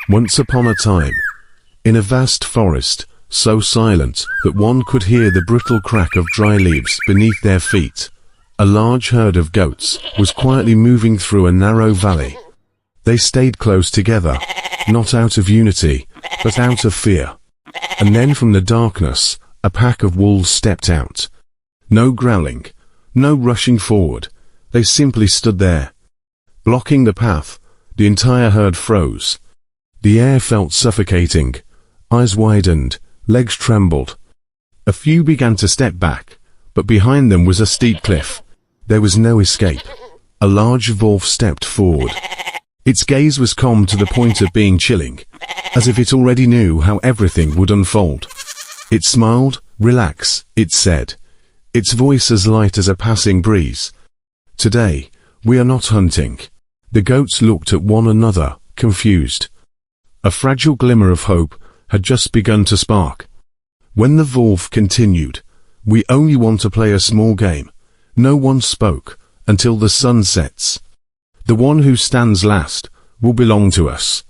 Once upon a time, in a vast forest, so silent that one could hear the brittle crack of dry leaves beneath their feet, a large herd of goats was quietly moving through a narrow valley. They stayed close together, not out of unity, but out of fear. And then from the darkness, a pack of wolves stepped out. No growling, no rushing forward. They simply stood there. Blocking the path, the entire herd froze. The air felt suffocating. Eyes widened, legs trembled. A few began to step back, but behind them was a steep cliff. There was no escape. A large wolf stepped forward. Its gaze was calm to the point of being chilling, as if it already knew how everything would unfold. It smiled. "Relax," it said, its voice as light as a passing breeze. "Today, we are not hunting." The goats looked at one another, confused. A fragile glimmer of hope had just begun to spark. When the wolf continued, "We only want to play a small game." No one spoke until the sun sets. "The one who stands last will belong to us."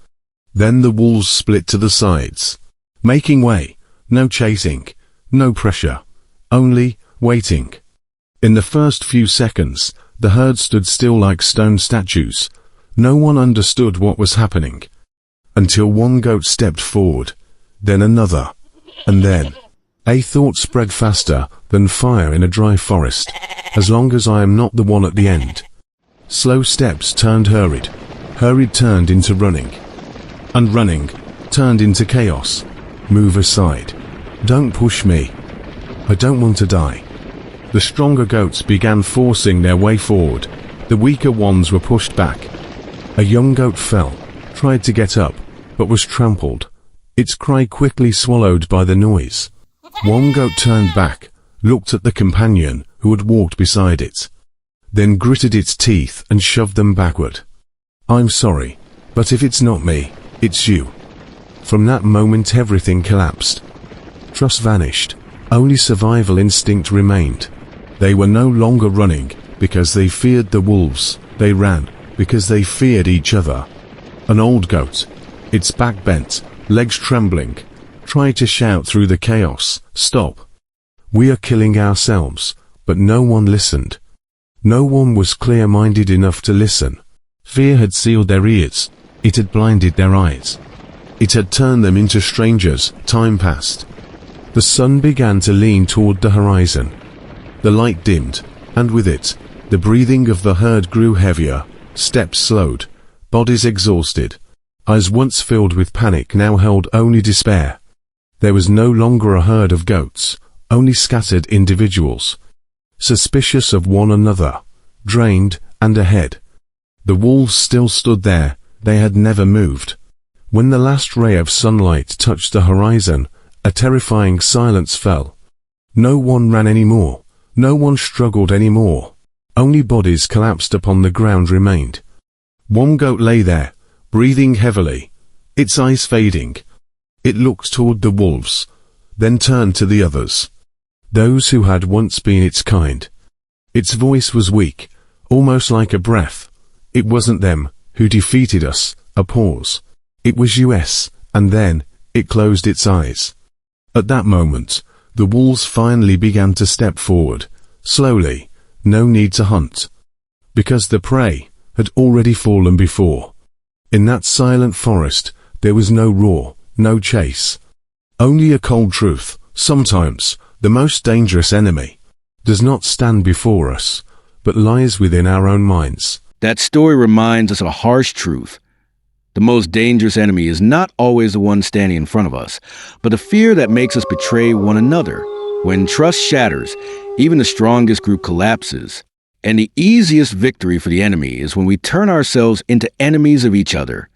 Then the wolves split to the sides, making way. No chasing, no pressure, only waiting. In the first few seconds, the herd stood still like stone statues. No one understood what was happening. Until one goat stepped forward, then another, and then a thought spread faster than fire in a dry forest. As long as I am not the one at the end. Slow steps turned hurried. Hurried turned into running. And running turned into chaos. "Move aside. Don't push me. I don't want to die." The stronger goats began forcing their way forward. The weaker ones were pushed back. A young goat fell, tried to get up, but was trampled. Its cry quickly swallowed by the noise. One goat turned back, looked at the companion who had walked beside it, then gritted its teeth and shoved them backward. "I'm sorry, but if it's not me, it's you." From that moment everything collapsed. Trust vanished. Only survival instinct remained. They were no longer running because they feared the wolves. They ran because they feared each other. An old goat, its back bent, legs trembling, tried to shout through the chaos, "Stop. We are killing ourselves." But no one listened. No one was clear-minded enough to listen. Fear had sealed their ears. It had blinded their eyes. It had turned them into strangers. Time passed. The sun began to lean toward the horizon. The light dimmed, and with it, the breathing of the herd grew heavier. Steps slowed, bodies exhausted. Eyes once filled with panic now held only despair. There was no longer a herd of goats, only scattered individuals, suspicious of one another, drained, and ahead. The wolves still stood there. They had never moved. When the last ray of sunlight touched the horizon, a terrifying silence fell. No one ran anymore. No one struggled anymore. Only bodies collapsed upon the ground remained. One goat lay there, breathing heavily, its eyes fading. It looked toward the wolves, then turned to the others, those who had once been its kind. Its voice was weak, almost like a breath. "It wasn't them who defeated us." A pause. "It was us," and then it closed its eyes. At that moment, the wolves finally began to step forward, slowly, no need to hunt, because the prey had already fallen before. In that silent forest, there was no roar, no chase. Only a cold truth. Sometimes, the most dangerous enemy does not stand before us, but lies within our own minds. That story reminds us of a harsh truth. The most dangerous enemy is not always the one standing in front of us, but the fear that makes us betray one another. When trust shatters, even the strongest group collapses. And the easiest victory for the enemy is when we turn ourselves into enemies of each other.